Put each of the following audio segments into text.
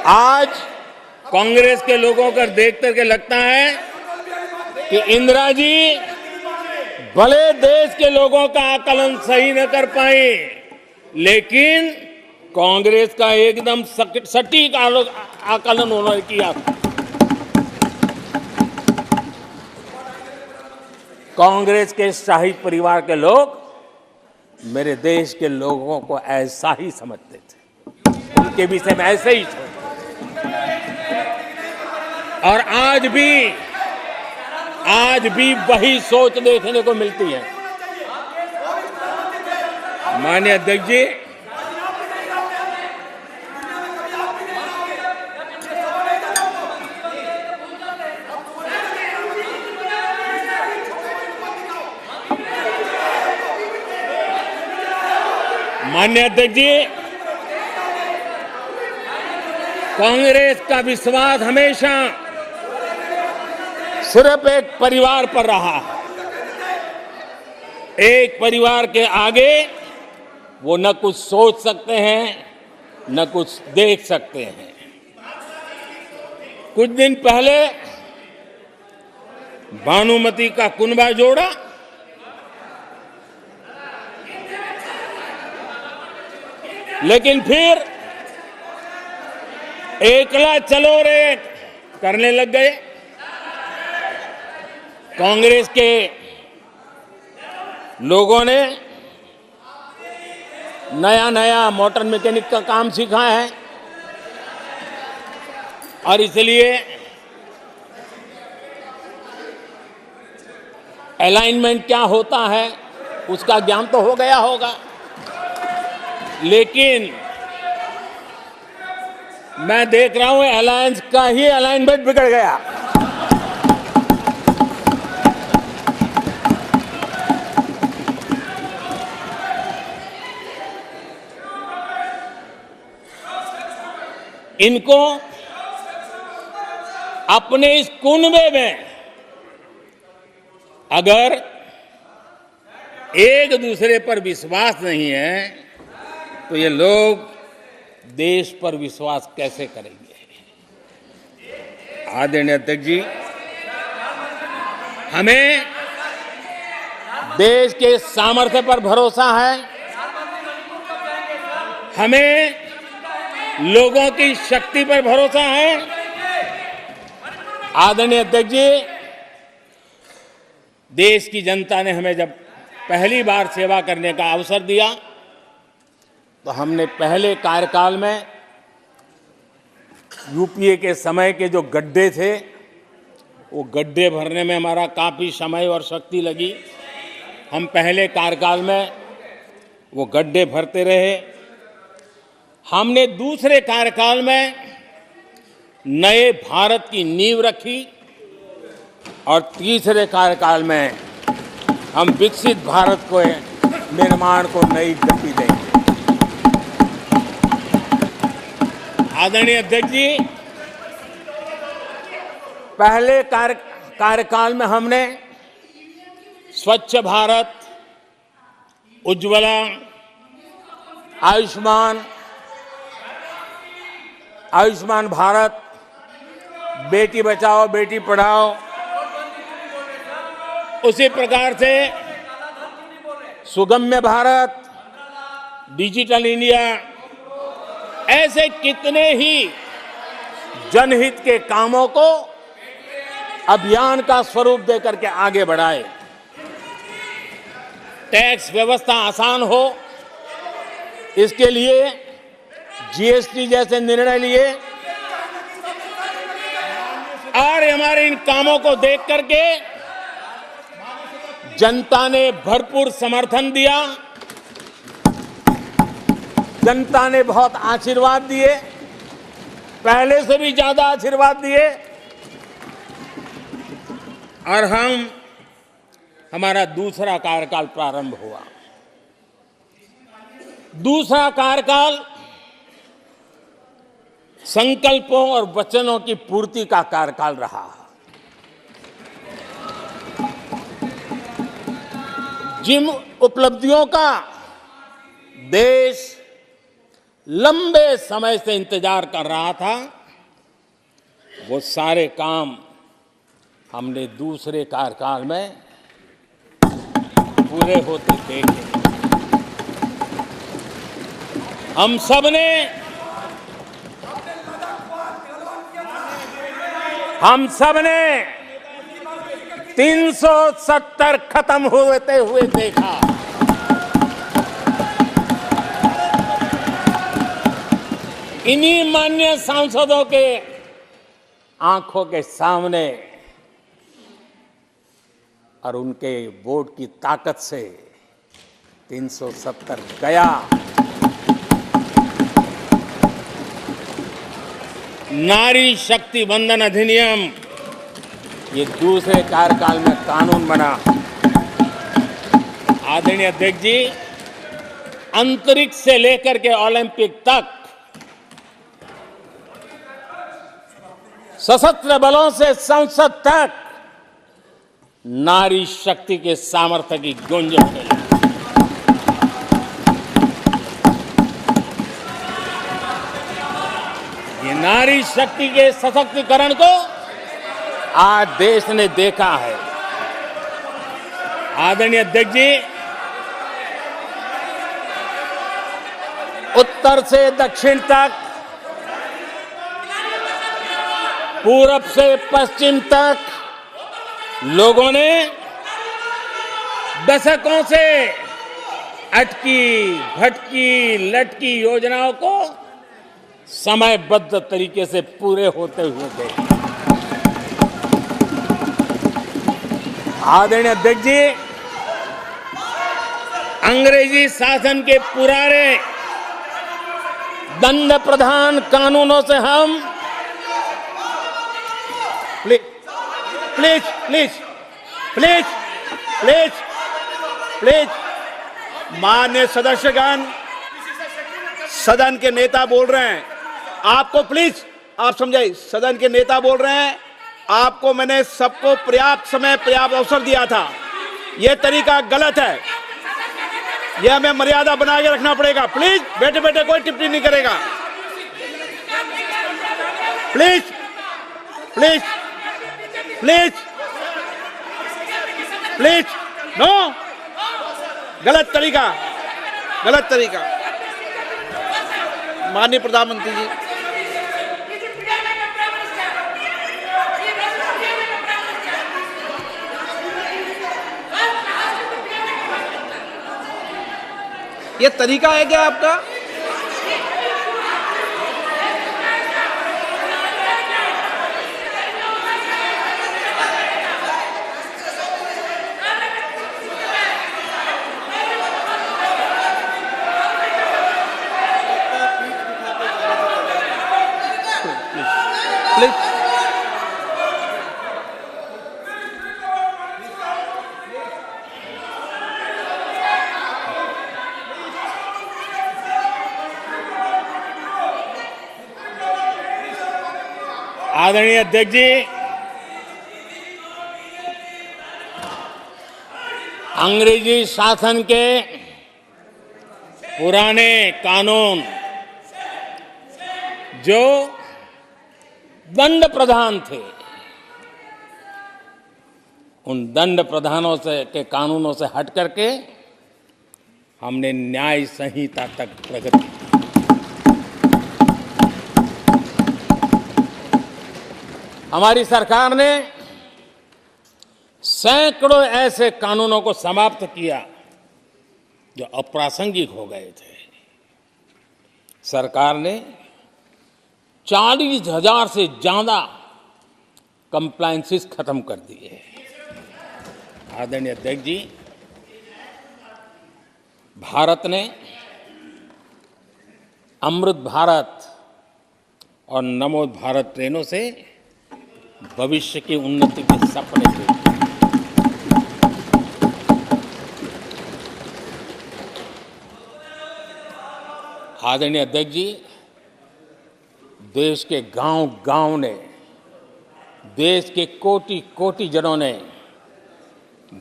आज कांग्रेस के लोगों को देख करके लगता है कि इंदिरा जी भले देश के लोगों का आकलन सही न कर पाए, लेकिन कांग्रेस का एकदम सटीक आकलन उन्होंने किया। कांग्रेस के शाही परिवार के लोग मेरे देश के लोगों को ऐसा ही समझते थे, उनके विषय में ऐसे ही सोचते। और आज भी वही सोच देखने को मिलती है। माननीय अध्यक्ष जी, कांग्रेस का विश्वास हमेशा सिर्फ एक परिवार पर रहा है। एक परिवार के आगे वो न कुछ सोच सकते हैं, न कुछ देख सकते हैं। कुछ दिन पहले भानुमति का कुनबा जोड़ा, लेकिन फिर एकला चलो रे करने लग गए। कांग्रेस के लोगों ने नया नया मोटर मैकेनिक का काम सीखा है और इसलिए अलाइनमेंट क्या होता है उसका ज्ञान तो हो गया होगा, लेकिन मैं देख रहा हूं अलायंस का ही अलाइनमेंट बिगड़ गया। इनको अपने इस कुनबे में अगर एक दूसरे पर विश्वास नहीं है तो ये लोग देश पर विश्वास कैसे करेंगे। आदरणीय अध्यक्ष जी, हमें देश के सामर्थ्य पर भरोसा है, हमें लोगों की शक्ति पर भरोसा है। आदरणीय अध्यक्ष जी, देश की जनता ने हमें जब पहली बार सेवा करने का अवसर दिया तो हमने पहले कार्यकाल में यूपीए के समय के जो गड्ढे थे वो गड्ढे भरने में हमारा काफ़ी समय और शक्ति लगी। हम पहले कार्यकाल में वो गड्ढे भरते रहे। हमने दूसरे कार्यकाल में नए भारत की नींव रखी और तीसरे कार्यकाल में हम विकसित भारत को निर्माण को नई गति देंगे। आदरणीय अध्यक्ष जी, पहले कार्यकाल में हमने स्वच्छ भारत, उज्ज्वला, आयुष्मान भारत, बेटी बचाओ बेटी पढ़ाओ, उसी प्रकार से सुगम्य भारत, डिजिटल इंडिया, ऐसे कितने ही जनहित के कामों को अभियान का स्वरूप देकर के आगे बढ़ाए। टैक्स व्यवस्था आसान हो, इसके लिए जीएसटी जैसे निर्णय लिए और हमारे इन कामों को देख करके जनता ने भरपूर समर्थन दिया। जनता ने बहुत आशीर्वाद दिए, पहले से भी ज्यादा आशीर्वाद दिए और हमारा दूसरा कार्यकाल प्रारंभ हुआ। दूसरा कार्यकाल संकल्पों और वचनों की पूर्ति का कार्यकाल रहा। जिन उपलब्धियों का देश लंबे समय से इंतजार कर रहा था, वो सारे काम हमने दूसरे कार्यकाल में पूरे होते देखे। हम सब ने 370 खत्म होते हुए देखा। इन्हीं माननीय सांसदों के आंखों के सामने और उनके वोट की ताकत से 370 गया। नारी शक्ति वंदन अधिनियम ये दूसरे कार्यकाल में कानून बना। आदरणीय अध्यक्ष जी, अंतरिक्ष से लेकर के ओलंपिक तक, सशस्त्र बलों से संसद तक नारी शक्ति के सामर्थ्य की गूंज फैली। ये नारी शक्ति के सशक्तिकरण को आज देश ने देखा है। आदरणीय अध्यक्ष जी, उत्तर से दक्षिण तक, पूरब से पश्चिम तक लोगों ने दशकों से अटकी भटकी लटकी योजनाओं को समयबद्ध तरीके से पूरे होते हुए देखा। आदरणीय अध्यक्ष जी, अंग्रेजी शासन के पुराने दंड प्रधान कानूनों से हम प्लीज माननीय सदस्यगण, सदन के नेता बोल रहे हैं, आपको प्लीज आप समझाइए। सदन के नेता बोल रहे हैं, आपको मैंने सबको पर्याप्त समय पर्याप्त अवसर दिया था। यह तरीका गलत है, यह हमें मर्यादा बना के रखना पड़ेगा। प्लीज बैठे बैठे कोई टिप्पणी नहीं करेगा। Please please please please no, गलत तरीका, गलत तरीका। माननीय प्रधानमंत्री जी, ये तरीका है क्या आपका? प्लीज आदरणीय अध्यक्ष जी, अंग्रेजी शासन के पुराने कानून जो दंड प्रधान थे, उन दंड प्रधानों से के कानूनों से हट करके हमने न्याय संहिता तक प्रगति की। हमारी सरकार ने सैकड़ों ऐसे कानूनों को समाप्त किया जो अप्रासंगिक हो गए थे। सरकार ने 40,000 से ज्यादा कंप्लायंसेस खत्म कर दिए। आदरणीय अध्यक्ष जी, भारत ने अमृत भारत और नमो भारत ट्रेनों से भविष्य की उन्नति के सपने देखे। आदरणीय अध्यक्ष जी, देश के गांव-गांव ने, देश के कोटि-कोटि जनों ने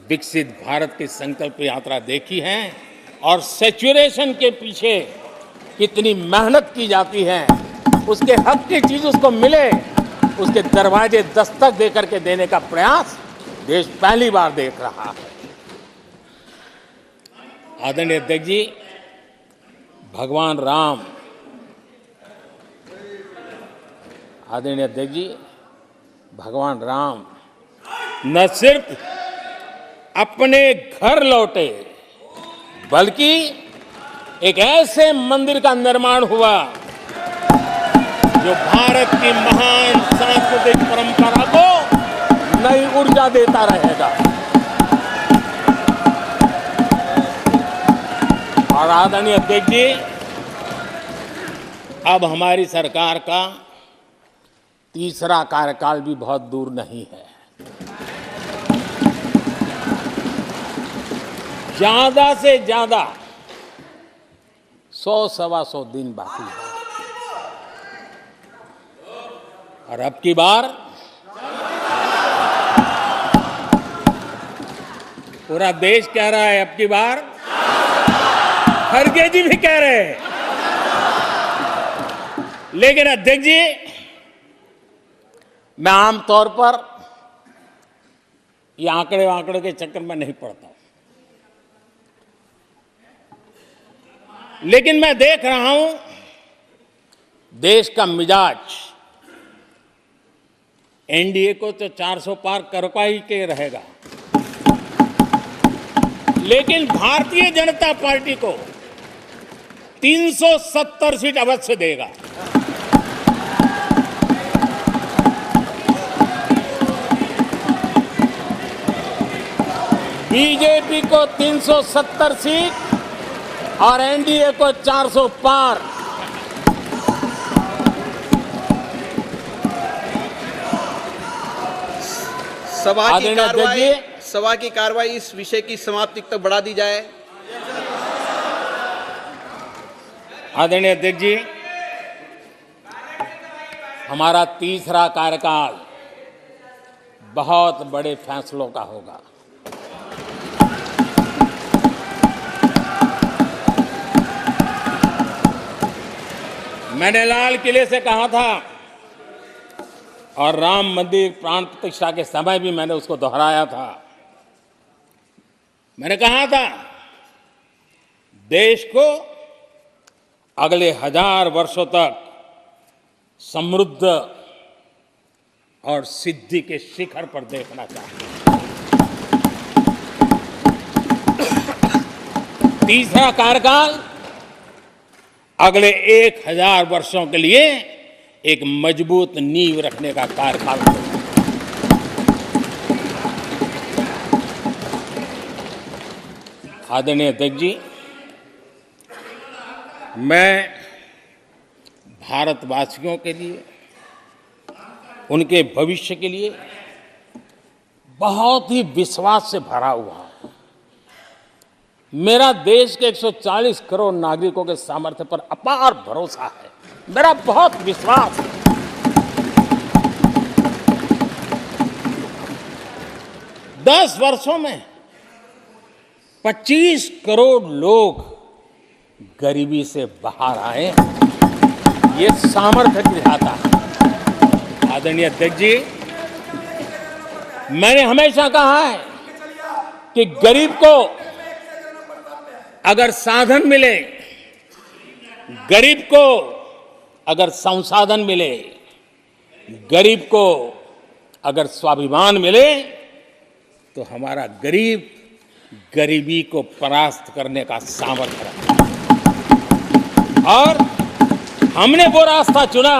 विकसित भारत की संकल्प यात्रा देखी है और सैचुरेशन के पीछे कितनी मेहनत की जाती है, उसके हक की चीज उसको मिले, उसके दरवाजे दस्तक देकर के देने का प्रयास देश पहली बार देख रहा है। आदरणीय अध्यक्ष जी, भगवान राम, आदरणीय अध्यक्ष जी, भगवान राम न सिर्फ अपने घर लौटे, बल्कि एक ऐसे मंदिर का निर्माण हुआ जो भारत की महान सांस्कृतिक परंपरा को नई ऊर्जा देता रहेगा। और आदरणीय अध्यक्ष जी, अब हमारी सरकार का तीसरा कार्यकाल भी बहुत दूर नहीं है। ज्यादा से ज्यादा 100-125 दिन बाकी है। और अब की बार पूरा देश कह रहा है, अब की बार खड़गे जी भी कह रहे हैं। लेकिन अध्यक्ष जी, मैं आमतौर पर ये आंकड़े के चक्कर में नहीं पड़ता, लेकिन मैं देख रहा हूं देश का मिजाज एनडीए को तो 400 पार करवा ही के रहेगा, लेकिन भारतीय जनता पार्टी को 370 सीट अवश्य देगा। बीजेपी को 370 सीट और एनडीए को 400 पार। सभा की कार्रवाई इस विषय की समाप्ति तक बढ़ा दी जाए। आदरणीय अध्यक्ष जी, हमारा तीसरा कार्यकाल बहुत बड़े फैसलों का होगा। मैंने लाल किले से कहा था और राम मंदिर प्राण प्रतिष्ठा के समय भी मैंने उसको दोहराया था। मैंने कहा था, देश को अगले 1000 वर्षों तक समृद्ध और सिद्धि के शिखर पर देखना चाहिए। तीसरा कार्यकाल अगले 1000 वर्षों के लिए एक मजबूत नींव रखने का कार्यकाल होगा। आदरणीय अध्यक्ष जी, मैं भारतवासियों के लिए, उनके भविष्य के लिए बहुत ही विश्वास से भरा हुआ हूं। मेरा देश के 140 करोड़ नागरिकों के सामर्थ्य पर अपार भरोसा है, मेरा बहुत विश्वास है। दस वर्षों में 25 करोड़ लोग गरीबी से बाहर आए, ये सामर्थ्य दिखाता है। आदरणीय अध्यक्ष जी, मैंने हमेशा कहा है कि गरीब को अगर साधन मिले, गरीब को अगर संसाधन मिले, गरीब को अगर स्वाभिमान मिले, तो हमारा गरीब गरीबी को परास्त करने का सामर्थ्य रखता है। और हमने वो रास्ता चुना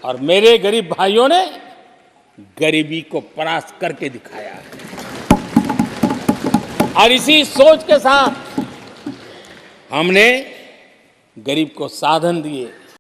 और मेरे गरीब भाइयों ने गरीबी को परास्त करके दिखाया है। और इसी सोच के साथ हमने गरीब को साधन दिए,